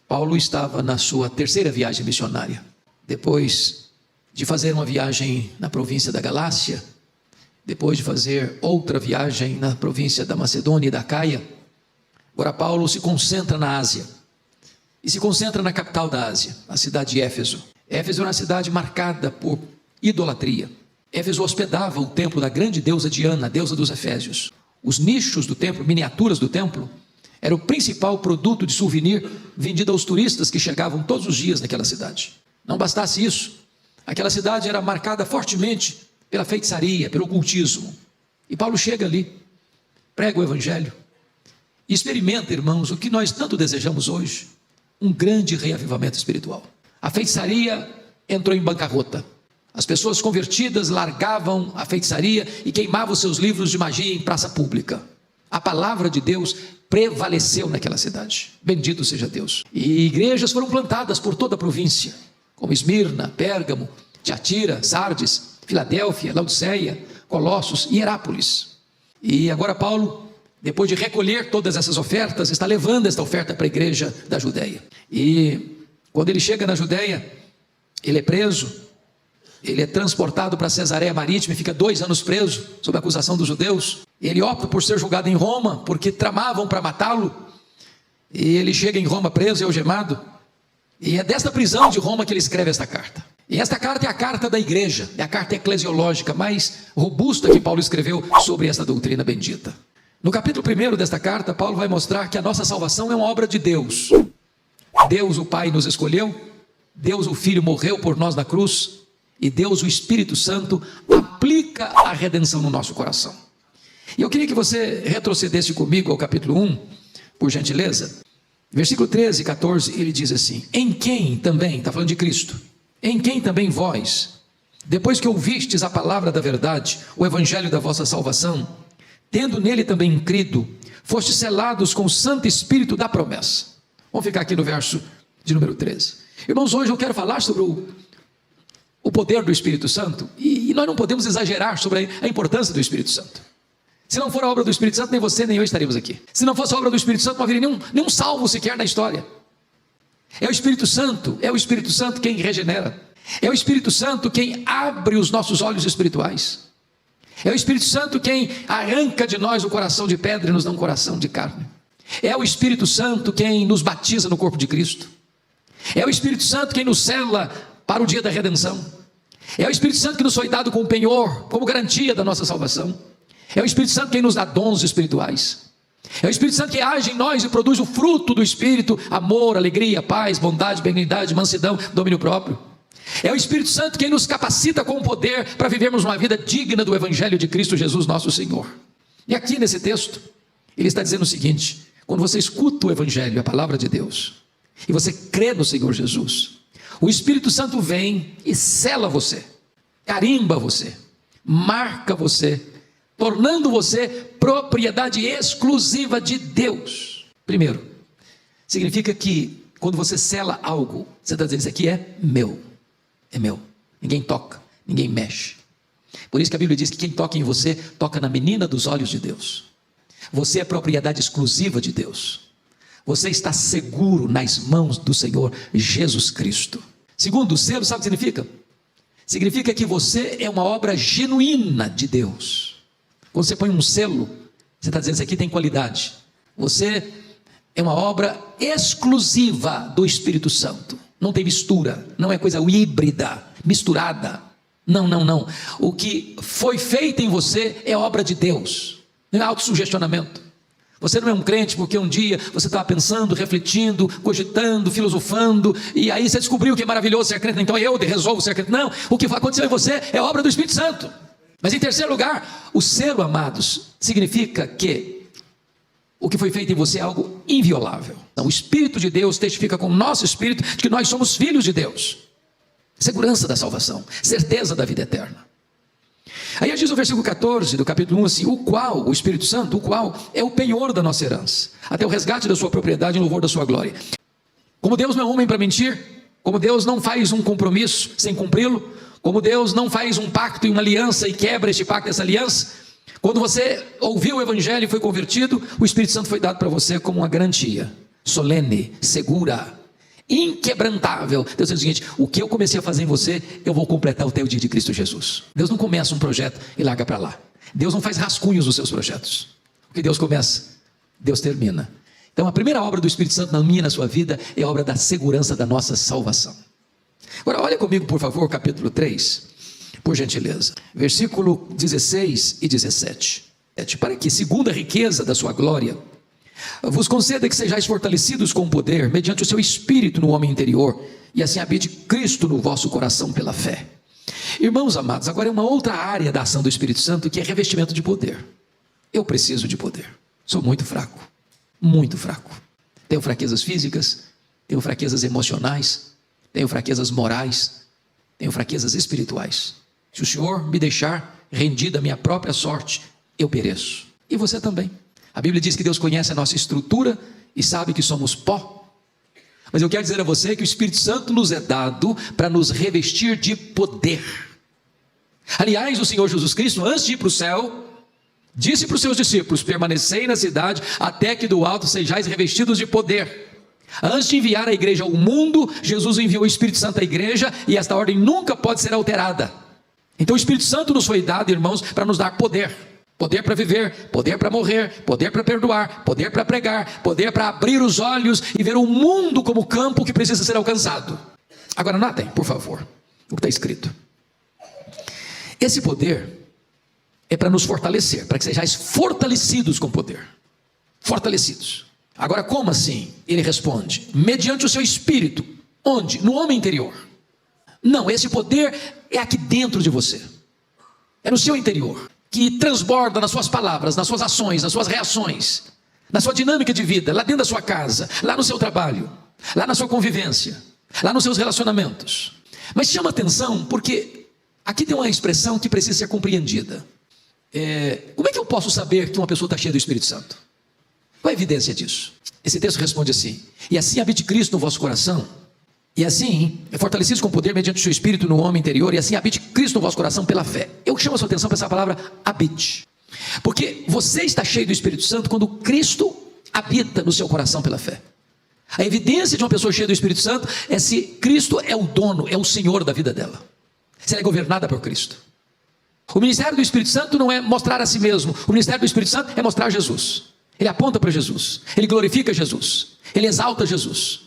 Paulo estava na sua terceira viagem missionária. Depois de fazer uma viagem na província da Galácia, depois de fazer outra viagem na província da Macedônia e da Caia, agora Paulo se concentra na Ásia, e se concentra na capital da Ásia, a cidade de Éfeso. Éfeso era uma cidade marcada por idolatria. Éfeso hospedava o templo da grande deusa Diana, a deusa dos Efésios. Os nichos do templo, miniaturas do templo, era o principal produto de souvenir vendido aos turistas que chegavam todos os dias naquela cidade. Não bastasse isso, aquela cidade era marcada fortemente pela feitiçaria, pelo ocultismo. E Paulo chega ali, prega o evangelho e experimenta, irmãos, o que nós tanto desejamos hoje, um grande reavivamento espiritual. A feitiçaria entrou em bancarrota. As pessoas convertidas largavam a feitiçaria e queimavam seus livros de magia em praça pública. A palavra de Deus prevaleceu naquela cidade. Bendito seja Deus. E igrejas foram plantadas por toda a província, como Esmirna, Pérgamo, Tiatira, Sardes, Filadélfia, Laodiceia, Colossos e Herápolis. E agora Paulo, depois de recolher todas essas ofertas, está levando esta oferta para a igreja da Judéia. E quando ele chega na Judéia, ele é preso, ele é transportado para Cesareia Marítima e fica 2 anos preso, sob a acusação dos judeus. Ele opta por ser julgado em Roma, porque tramavam para matá-lo. E ele chega em Roma preso e algemado. E é desta prisão de Roma que ele escreve esta carta. E esta carta é a carta da igreja, é a carta eclesiológica mais robusta que Paulo escreveu sobre esta doutrina bendita. No capítulo 1 desta carta, Paulo vai mostrar que a nossa salvação é uma obra de Deus. Deus o Pai nos escolheu, Deus o Filho morreu por nós na cruz, e Deus, o Espírito Santo, aplica a redenção no nosso coração. E eu queria que você retrocedesse comigo ao capítulo 1, por gentileza. Versículo 13 e 14, ele diz assim: em quem também, está falando de Cristo, em quem também vós, depois que ouvistes a palavra da verdade, o evangelho da vossa salvação, tendo nele também crido, fostes selados com o Santo Espírito da promessa. Vamos ficar aqui no verso de número 13. Irmãos, hoje eu quero falar sobre o poder do Espírito Santo, e nós não podemos exagerar sobre a importância do Espírito Santo. Se não for a obra do Espírito Santo, nem você nem eu estaríamos aqui. Se não fosse a obra do Espírito Santo, não haveria nenhum salvo sequer na história. É o Espírito Santo quem regenera. É o Espírito Santo quem abre os nossos olhos espirituais. É o Espírito Santo quem arranca de nós o coração de pedra e nos dá um coração de carne. É o Espírito Santo quem nos batiza no corpo de Cristo. É o Espírito Santo quem nos sela para o dia da redenção. É o Espírito Santo que nos foi dado como penhor, como garantia da nossa salvação. É o Espírito Santo quem nos dá dons espirituais. É o Espírito Santo que age em nós e produz o fruto do Espírito: amor, alegria, paz, bondade, benignidade, mansidão, domínio próprio. É o Espírito Santo quem nos capacita com o poder para vivermos uma vida digna do Evangelho de Cristo Jesus nosso Senhor. E aqui nesse texto, ele está dizendo o seguinte: quando você escuta o Evangelho, a palavra de Deus, e você crê no Senhor Jesus, o Espírito Santo vem e sela você, carimba você, marca você, tornando você propriedade exclusiva de Deus. Primeiro, significa que quando você sela algo, você está dizendo: isso aqui é meu, ninguém toca, ninguém mexe. Por isso que a Bíblia diz que quem toca em você, toca na menina dos olhos de Deus. Você é propriedade exclusiva de Deus. Você está seguro nas mãos do Senhor Jesus Cristo. Segundo, o selo, sabe o que significa? Significa que você é uma obra genuína de Deus. Quando você põe um selo, você está dizendo: isso aqui tem qualidade. Você é uma obra exclusiva do Espírito Santo. Não tem mistura, não é coisa híbrida, misturada. Não. O que foi feito em você é obra de Deus. Não é autossugestionamento. Você não é um crente porque um dia você estava pensando, refletindo, cogitando, filosofando, e aí você descobriu que é maravilhoso ser crente, então eu resolvo ser crente. Não, o que aconteceu em você é obra do Espírito Santo. Mas em terceiro lugar, o selo, amados, significa que o que foi feito em você é algo inviolável. Então, o Espírito de Deus testifica com o nosso espírito de que nós somos filhos de Deus. Segurança da salvação, certeza da vida eterna. Aí diz no versículo 14 do capítulo 1 assim: o Espírito Santo, o qual é o penhor da nossa herança, até o resgate da sua propriedade em louvor da sua glória. Como Deus não é homem para mentir, como Deus não faz um compromisso sem cumpri-lo, como Deus não faz um pacto e uma aliança e quebra este pacto, essa aliança, quando você ouviu o Evangelho e foi convertido, o Espírito Santo foi dado para você como uma garantia solene, segura, inquebrantável. Deus diz o seguinte: o que eu comecei a fazer em você, eu vou completar até o dia de Cristo Jesus. Deus não começa um projeto e larga para lá. Deus não faz rascunhos nos seus projetos. O que Deus começa, Deus termina. Então a primeira obra do Espírito Santo na minha e na sua vida é a obra da segurança da nossa salvação. Agora olha comigo por favor, capítulo 3, por gentileza, versículo 16 e 17. Para que, segundo a riqueza da sua glória, vos conceda que sejais fortalecidos com poder, mediante o seu Espírito no homem interior, e assim habite Cristo no vosso coração pela fé. Irmãos amados, agora é uma outra área da ação do Espírito Santo, que é revestimento de poder. Eu preciso de poder, sou muito fraco, tenho fraquezas físicas, tenho fraquezas emocionais, tenho fraquezas morais, tenho fraquezas espirituais. Se o Senhor me deixar rendido à minha própria sorte, eu pereço, e você também. A Bíblia diz que Deus conhece a nossa estrutura e sabe que somos pó. Mas eu quero dizer a você que o Espírito Santo nos é dado para nos revestir de poder. Aliás, o Senhor Jesus Cristo, antes de ir para o céu, disse para os seus discípulos: permanecei na cidade até que do alto sejais revestidos de poder. Antes de enviar a igreja ao mundo, Jesus enviou o Espírito Santo à igreja, e esta ordem nunca pode ser alterada. Então o Espírito Santo nos foi dado, irmãos, para nos dar poder. Poder para viver, poder para morrer, poder para perdoar, poder para pregar, poder para abrir os olhos e ver o mundo como campo que precisa ser alcançado. Agora notem, por favor, o que está escrito. Esse poder é para nos fortalecer, para que sejais fortalecidos com poder. Fortalecidos. Agora como assim? Ele responde: mediante o seu Espírito. Onde? No homem interior. Não, esse poder é aqui dentro de você. É no seu interior, que transborda nas suas palavras, nas suas ações, nas suas reações, na sua dinâmica de vida, lá dentro da sua casa, lá no seu trabalho, lá na sua convivência, lá nos seus relacionamentos. Mas chama atenção porque aqui tem uma expressão que precisa ser compreendida. Como é que eu posso saber que uma pessoa está cheia do Espírito Santo? Qual é a evidência disso? Esse texto responde assim: e assim habite Cristo no vosso coração, e assim é fortalecido com poder mediante o seu Espírito no homem interior, e assim habite Cristo no vosso coração pela fé. Eu chamo a sua atenção para essa palavra habite, porque você está cheio do Espírito Santo quando Cristo habita no seu coração pela fé. A evidência de uma pessoa cheia do Espírito Santo é se Cristo é o dono, é o Senhor da vida dela, se ela é governada por Cristo. O ministério do Espírito Santo não é mostrar a si mesmo, o ministério do Espírito Santo é mostrar Jesus. Ele aponta para Jesus, ele glorifica Jesus, ele exalta Jesus.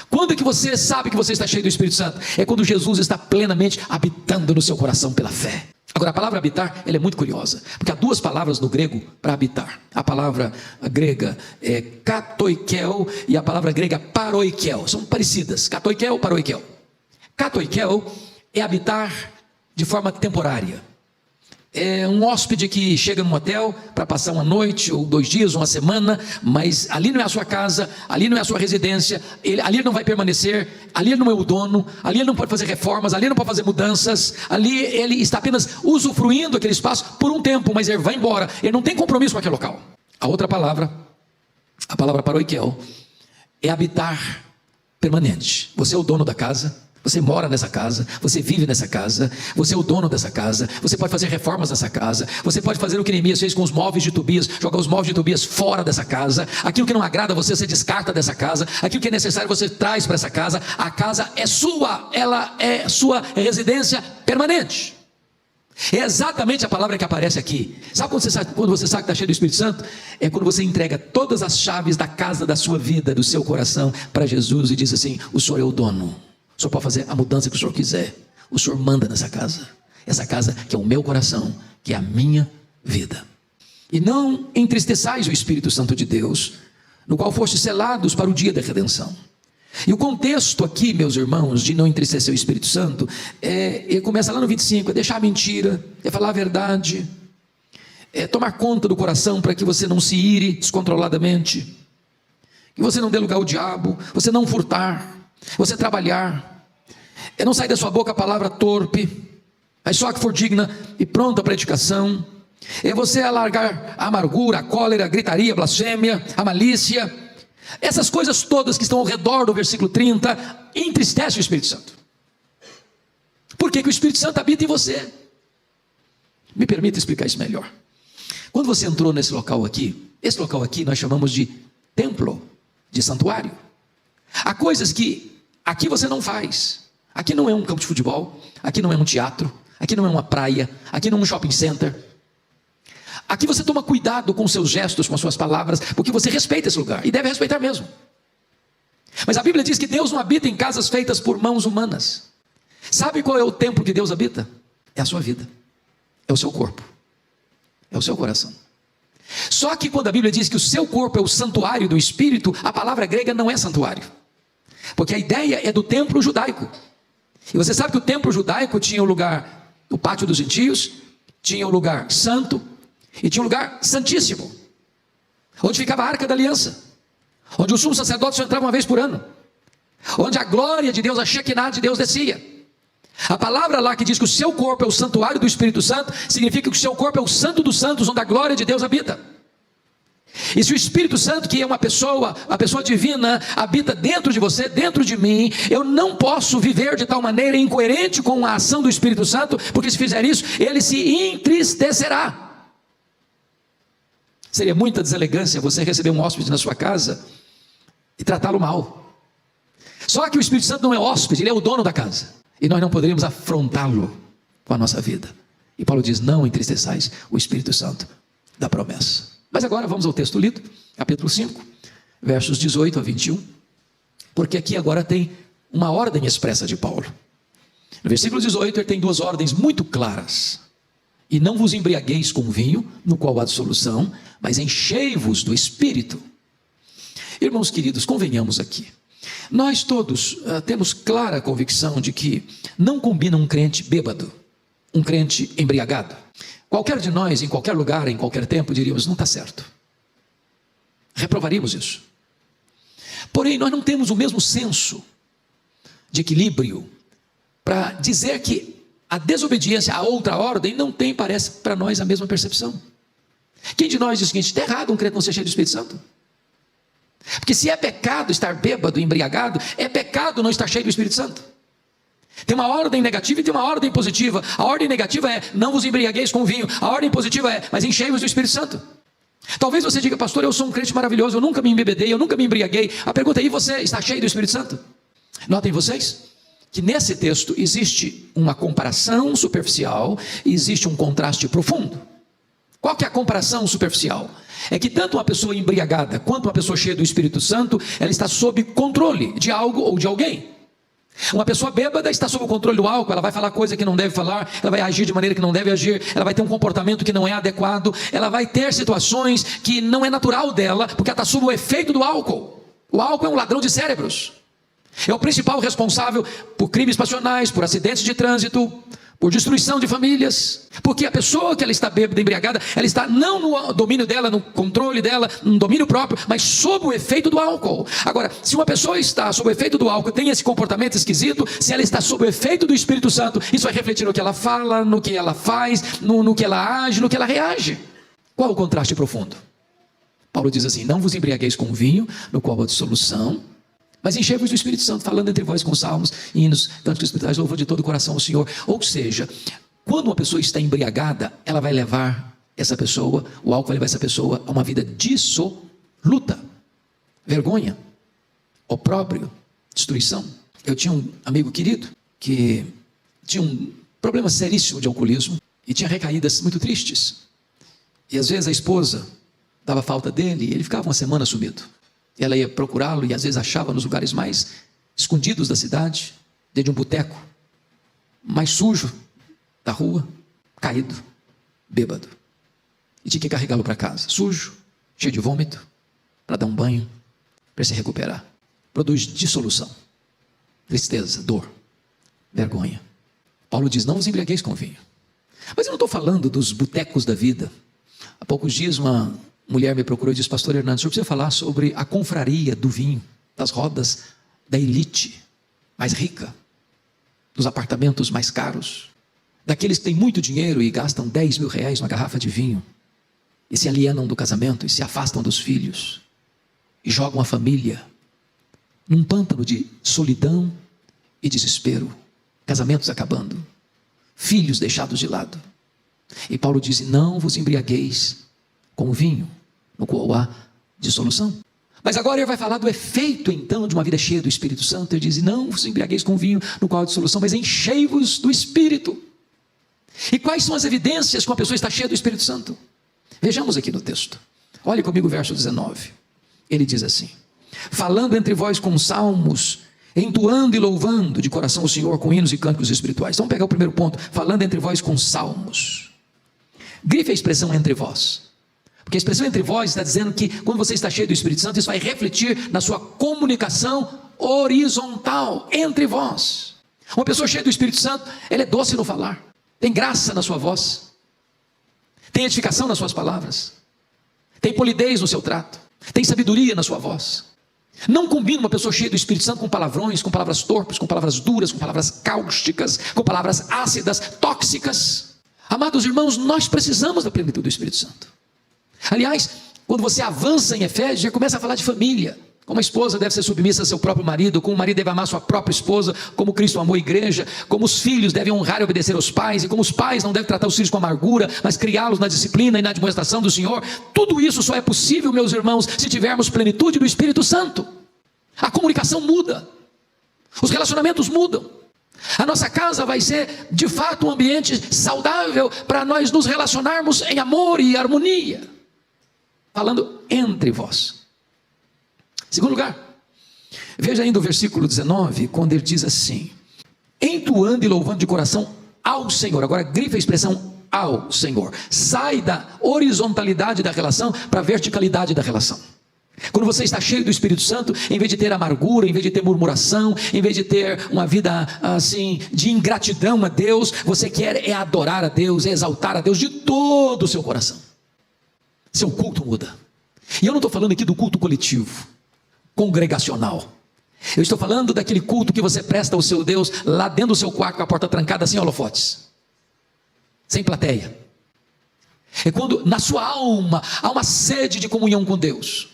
Quando é que você sabe que você está cheio do Espírito Santo? É quando Jesus está plenamente habitando no seu coração pela fé. Agora a palavra habitar, ela é muito curiosa, porque há duas palavras no grego para habitar. A palavra grega é katoikel e a palavra grega paroikel, são parecidas, katoikel, paroikel. Katoikel é habitar de forma temporária. É um hóspede que chega num hotel para passar uma noite, ou 2 dias, uma semana, mas ali não é a sua casa, ali não é a sua residência, ali ele não vai permanecer, ali ele não é o dono, ali ele não pode fazer reformas, ali ele não pode fazer mudanças, ali ele está apenas usufruindo aquele espaço por um tempo, mas ele vai embora, ele não tem compromisso com aquele local. A outra palavra, a palavra paroikel, é habitar permanente. Você é o dono da casa, você mora nessa casa, você vive nessa casa, você é o dono dessa casa, você pode fazer reformas nessa casa, você pode fazer o que Neemias fez com os móveis de Tobias, jogar os móveis de Tobias fora dessa casa. Aquilo que não agrada você descarta dessa casa, aquilo que é necessário você traz para essa casa. A casa é sua, ela é sua residência permanente. É exatamente a palavra que aparece aqui. Sabe quando você sabe que está cheio do Espírito Santo? É quando você entrega todas as chaves da casa da sua vida, do seu coração, para Jesus e diz assim: o Senhor é o dono. O Senhor pode fazer a mudança que o Senhor quiser. O Senhor manda nessa casa. Essa casa que é o meu coração, que é a minha vida. E não entristeçais o Espírito Santo de Deus, no qual fostes selados para o dia da redenção. E o contexto aqui, meus irmãos, de não entristecer o Espírito Santo, começa lá no 25, é deixar a mentira, é falar a verdade, é tomar conta do coração para que você não se ire descontroladamente, que você não dê lugar ao diabo, você não furtar, você trabalhar, é não sair da sua boca a palavra torpe, mas só que for digna e pronta para a edificação. É você alargar a amargura, a cólera, a gritaria, a blasfêmia, a malícia. Essas coisas todas que estão ao redor do versículo 30 entristecem o Espírito Santo. Por que o Espírito Santo habita em você? Me permita explicar isso melhor. Quando você entrou nesse local aqui, esse local aqui nós chamamos de templo, de santuário. Há coisas que Aqui você não faz. Aqui não é um campo de futebol, aqui não é um teatro, aqui não é uma praia, aqui não é um shopping center. Aqui você toma cuidado com seus gestos, com suas palavras, porque você respeita esse lugar, e deve respeitar mesmo. Mas a Bíblia diz que Deus não habita em casas feitas por mãos humanas. Sabe qual é o templo que Deus habita? É a sua vida, é o seu corpo, é o seu coração. Só que quando a Bíblia diz que o seu corpo é o santuário do Espírito, a palavra grega não é santuário, porque a ideia é do templo judaico. E você sabe que o templo judaico tinha o lugar, o pátio dos gentios, tinha o lugar santo, e tinha um lugar santíssimo, onde ficava a arca da aliança, onde o sumo sacerdote só entrava uma vez por ano, onde a glória de Deus, a Shekinah de Deus descia. A palavra lá que diz que o seu corpo é o santuário do Espírito Santo, significa que o seu corpo é o santo dos santos, onde a glória de Deus habita. E se o Espírito Santo, que é uma pessoa, a pessoa divina, habita dentro de você, dentro de mim, eu não posso viver de tal maneira incoerente com a ação do Espírito Santo, porque se fizer isso, ele se entristecerá. Seria muita deselegância você receber um hóspede na sua casa e tratá-lo mal. Só que o Espírito Santo não é hóspede, ele é o dono da casa. E nós não poderíamos afrontá-lo com a nossa vida. E Paulo diz, não entristeçais o Espírito Santo da promessa. Mas agora vamos ao texto lido, capítulo 5, versos 18 a 21. Porque aqui agora tem uma ordem expressa de Paulo. No versículo 18 ele tem duas ordens muito claras. E não vos embriagueis com vinho, no qual há dissolução, mas enchei-vos do Espírito. Irmãos queridos, convenhamos aqui. Nós todos temos clara convicção de que não combina um crente bêbado, um crente embriagado. Qualquer de nós, em qualquer lugar, em qualquer tempo, diríamos, não está certo. Reprovaríamos isso. Porém, nós não temos o mesmo senso de equilíbrio para dizer que a desobediência a outra ordem não tem, parece para nós, a mesma percepção. Quem de nós diz o seguinte, está errado um crente não ser cheio do Espírito Santo? Porque se é pecado estar bêbado, embriagado, é pecado não estar cheio do Espírito Santo. Tem uma ordem negativa e tem uma ordem positiva. A ordem negativa é, não vos embriagueis com vinho. A ordem positiva é, mas enchei-vos do Espírito Santo. Talvez você diga, pastor, eu sou um crente maravilhoso, eu nunca me embebedei, eu nunca me embriaguei. A pergunta é, e você está cheio do Espírito Santo? Notem vocês que nesse texto existe uma comparação superficial e existe um contraste profundo. Qual que é a comparação superficial? É que tanto uma pessoa embriagada quanto uma pessoa cheia do Espírito Santo, ela está sob controle de algo ou de alguém. Uma pessoa bêbada está sob o controle do álcool, ela vai falar coisa que não deve falar, ela vai agir de maneira que não deve agir, ela vai ter um comportamento que não é adequado, ela vai ter situações que não é natural dela, porque ela está sob o efeito do álcool. O álcool é um ladrão de cérebros. É o principal responsável por crimes passionais, por acidentes de trânsito, por destruição de famílias, porque a pessoa que ela está bêbada, embriagada, ela está não no domínio dela, no controle dela, no domínio próprio, mas sob o efeito do álcool. Agora, se uma pessoa está sob o efeito do álcool, tem esse comportamento esquisito, se ela está sob o efeito do Espírito Santo, isso vai refletir no que ela fala, no que ela faz, no que ela age, no que ela reage. Qual o contraste profundo? Paulo diz assim, não vos embriagueis com vinho, no qual há dissolução, mas enchei-vos do Espírito Santo, falando entre vós com salmos, hinos, cânticos espirituais, louvor de todo o coração ao Senhor. Ou seja, quando uma pessoa está embriagada, ela vai levar essa pessoa, o álcool vai levar essa pessoa a uma vida dissoluta, vergonha, opróbrio, destruição. Eu tinha um amigo querido que tinha um problema seríssimo de alcoolismo e tinha recaídas muito tristes. E às vezes a esposa dava falta dele e ele ficava uma semana sumido. Ela ia procurá-lo e às vezes achava nos lugares mais escondidos da cidade, dentro de um boteco, mais sujo da rua, caído, bêbado. E tinha que carregá-lo para casa, sujo, cheio de vômito, para dar um banho, para se recuperar. Produz dissolução, tristeza, dor, vergonha. Paulo diz, não vos embriagueis com vinho. Mas eu não estou falando dos botecos da vida. Há poucos dias uma mulher me procurou e disse, pastor Hernandes, o senhor precisa falar sobre a confraria do vinho, das rodas da elite mais rica, dos apartamentos mais caros, daqueles que têm muito dinheiro e gastam 10 mil reais numa garrafa de vinho, e se alienam do casamento, e se afastam dos filhos, e jogam a família num pântano de solidão e desespero, casamentos acabando, filhos deixados de lado. E Paulo diz, não vos embriagueis com vinho, no qual há dissolução. Mas agora ele vai falar do efeito, então, de uma vida cheia do Espírito Santo. Ele diz: não vos embriagueis com vinho, no qual há dissolução, mas enchei-vos do Espírito. E quais são as evidências que uma pessoa está cheia do Espírito Santo? Vejamos aqui no texto. Olhe comigo o verso 19. Ele diz assim: falando entre vós com salmos, entoando e louvando de coração o Senhor com hinos e cânticos espirituais. Então, vamos pegar o primeiro ponto: falando entre vós com salmos. Grife a expressão entre vós. Porque a expressão entre vós está dizendo que quando você está cheio do Espírito Santo, isso vai refletir na sua comunicação horizontal entre vós. Uma pessoa cheia do Espírito Santo, ela é doce no falar, tem graça na sua voz, tem edificação nas suas palavras, tem polidez no seu trato, tem sabedoria na sua voz. Não combina uma pessoa cheia do Espírito Santo com palavrões, com palavras torpes, com palavras duras, com palavras cáusticas, com palavras ácidas, tóxicas. Amados irmãos, nós precisamos da plenitude do Espírito Santo. Aliás, quando você avança em Efésios, já começa a falar de família. Como a esposa deve ser submissa a seu próprio marido, como o marido deve amar sua própria esposa, como Cristo amou a igreja, como os filhos devem honrar e obedecer aos pais, e como os pais não devem tratar os filhos com amargura, mas criá-los na disciplina e na demonstração do Senhor. Tudo isso só é possível, meus irmãos, se tivermos plenitude do Espírito Santo. A comunicação muda, os relacionamentos mudam. A nossa casa vai ser, de fato, um ambiente saudável para nós nos relacionarmos em amor e harmonia. Falando entre vós. Segundo lugar, veja ainda o versículo 19, quando ele diz assim: entoando e louvando de coração ao Senhor. Agora grifa a expressão ao Senhor. Sai da horizontalidade da relação para a verticalidade da relação. Quando você está cheio do Espírito Santo, em vez de ter amargura, em vez de ter murmuração, em vez de ter uma vida assim de ingratidão a Deus, você quer é adorar a Deus, é exaltar a Deus de todo o seu coração. Seu culto muda. E eu não estou falando aqui do culto coletivo, congregacional. Eu estou falando daquele culto que você presta ao seu Deus lá dentro do seu quarto com a porta trancada, sem holofotes, sem plateia. É quando na sua alma há uma sede de comunhão com Deus.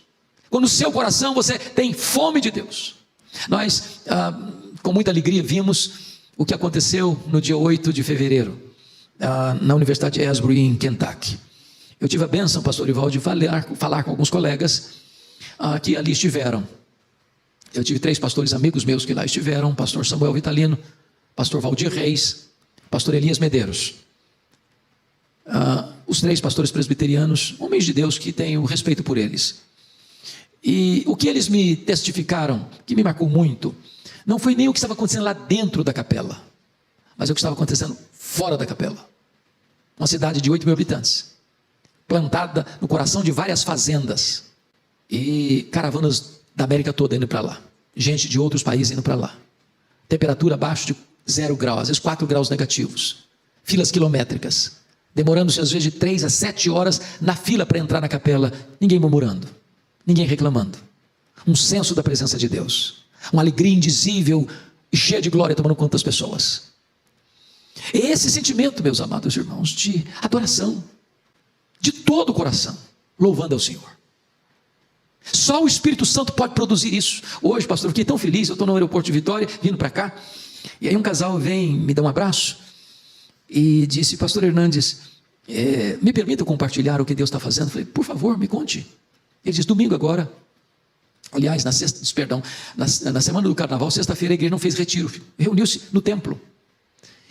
Quando no seu coração você tem fome de Deus. Nós, com muita alegria, vimos o que aconteceu no dia 8 de fevereiro, na Universidade de Asbury, em Kentucky. Eu tive a bênção, pastor Ivaldo, de falar com alguns colegas que ali estiveram. Eu tive 3 pastores amigos meus que lá estiveram: pastor Samuel Vitalino, pastor Valdir Reis, pastor Elias Medeiros. Os 3 pastores presbiterianos, homens de Deus que tenho respeito por eles. E o que eles me testificaram, que me marcou muito, não foi nem o que estava acontecendo lá dentro da capela, mas o que estava acontecendo fora da capela. Uma cidade de 8 mil habitantes, plantada no coração de várias fazendas, e caravanas da América toda indo para lá, gente de outros países indo para lá, temperatura abaixo de 0 graus, às vezes 4 graus negativos, filas quilométricas, demorando-se às vezes de 3 a 7 horas na fila para entrar na capela, ninguém murmurando, ninguém reclamando, um senso da presença de Deus, uma alegria indizível e cheia de glória tomando conta das pessoas. Esse sentimento, meus amados irmãos, de adoração, de todo o coração, louvando ao Senhor. Só o Espírito Santo pode produzir isso. Hoje, pastor, eu fiquei tão feliz, eu estou no aeroporto de Vitória, vindo para cá, e aí um casal vem me dar um abraço, e disse: pastor Hernandes, me permita compartilhar o que Deus está fazendo? Eu falei: por favor, me conte. Ele diz: domingo agora, aliás, na semana do carnaval, sexta-feira, a igreja não fez retiro, reuniu-se no templo,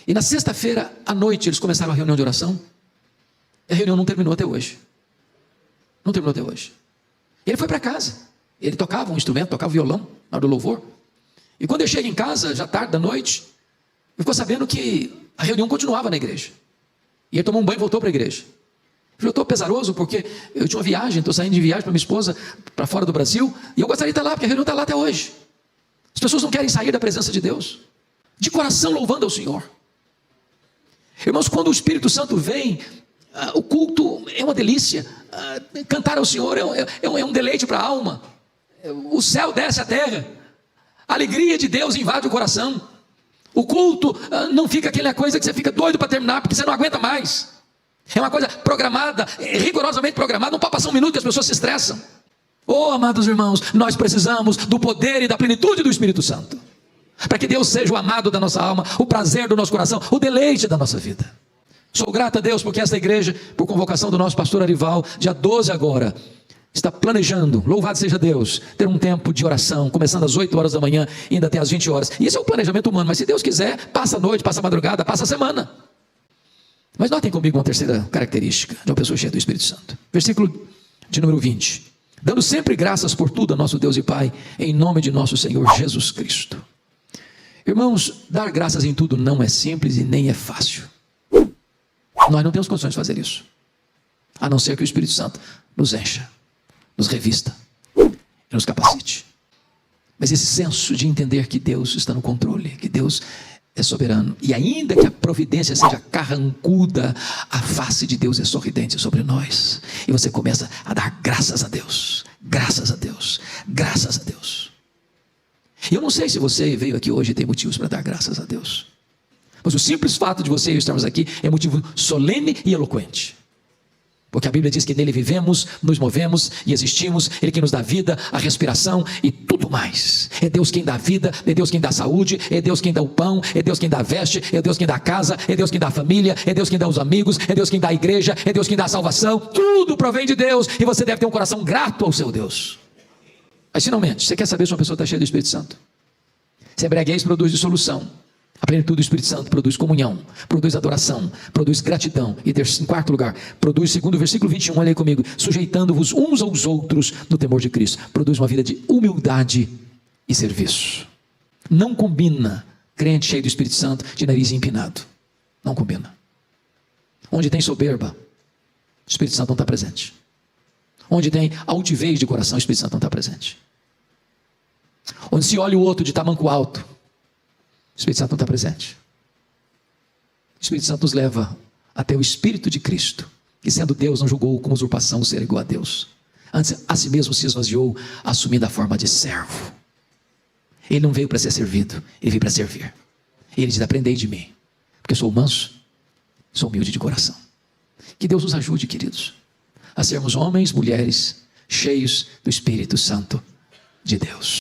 e na sexta-feira à noite eles começaram a reunião de oração, e a reunião não terminou até hoje. Não terminou até hoje. Ele foi para casa, ele tocava um instrumento, tocava violão na hora do louvor, e quando eu chego em casa, já tarde da noite, eu ficou sabendo que a reunião continuava na igreja, e ele tomou um banho e voltou para a igreja. Eu estou pesaroso porque eu tinha uma viagem, estou saindo de viagem para minha esposa, para fora do Brasil, e eu gostaria de estar lá, porque a reunião está lá até hoje. As pessoas não querem sair da presença de Deus, de coração louvando ao Senhor. Irmãos, quando o Espírito Santo vem, o culto é uma delícia, cantar ao Senhor é um deleite para a alma, o céu desce à terra, a alegria de Deus invade o coração, o culto não fica aquela coisa que você fica doido para terminar, porque você não aguenta mais, é uma coisa programada, rigorosamente programada, não pode passar um minuto que as pessoas se estressam. Oh, amados irmãos, nós precisamos do poder e da plenitude do Espírito Santo, para que Deus seja o amado da nossa alma, o prazer do nosso coração, o deleite da nossa vida. Sou grato a Deus porque esta igreja, por convocação do nosso pastor Arival, dia 12 agora, está planejando, louvado seja Deus, ter um tempo de oração, começando às 8 horas da manhã, indo até às 20 horas. Isso é o planejamento humano, mas se Deus quiser, passa a noite, passa a madrugada, passa a semana. Mas notem comigo uma terceira característica de uma pessoa cheia do Espírito Santo. Versículo de número 20. Dando sempre graças por tudo a nosso Deus e Pai, em nome de nosso Senhor Jesus Cristo. Irmãos, dar graças em tudo não é simples e nem é fácil. Nós não temos condições de fazer isso, a não ser que o Espírito Santo nos encha, nos revista e nos capacite. Mas esse senso de entender que Deus está no controle, que Deus é soberano, e ainda que a providência seja carrancuda, a face de Deus é sorridente sobre nós, e você começa a dar graças a Deus, graças a Deus, graças a Deus. E eu não sei se você veio aqui hoje e tem motivos para dar graças a Deus, mas o simples fato de você e eu estarmos aqui é motivo solene e eloquente. Porque a Bíblia diz que nele vivemos, nos movemos e existimos. Ele que nos dá vida, a respiração e tudo mais. É Deus quem dá vida, é Deus quem dá saúde, é Deus quem dá o pão, é Deus quem dá a veste, é Deus quem dá a casa, é Deus quem dá a família, é Deus quem dá os amigos, é Deus quem dá a igreja, é Deus quem dá a salvação. Tudo provém de Deus e você deve ter um coração grato ao seu Deus. Mas finalmente, você quer saber se uma pessoa está cheia do Espírito Santo? Se embriaguez produz dissolução. A plenitude do Espírito Santo produz comunhão, produz adoração, produz gratidão. E em quarto lugar, produz, segundo o versículo 21, olha aí comigo, sujeitando-vos uns aos outros no temor de Cristo. Produz uma vida de humildade e serviço. Não combina crente cheio do Espírito Santo de nariz empinado. Não combina. Onde tem soberba, o Espírito Santo não está presente. Onde tem altivez de coração, o Espírito Santo não está presente. Onde se olha o outro de tamanco alto, o Espírito Santo não está presente. O Espírito Santo nos leva até o Espírito de Cristo, que sendo Deus não julgou como usurpação ser igual a Deus. Antes a si mesmo se esvaziou, assumindo a forma de servo. Ele não veio para ser servido, ele veio para servir. Ele diz, aprendei de mim, porque eu sou manso, sou humilde de coração. Que Deus nos ajude, queridos, a sermos homens, mulheres, cheios do Espírito Santo de Deus.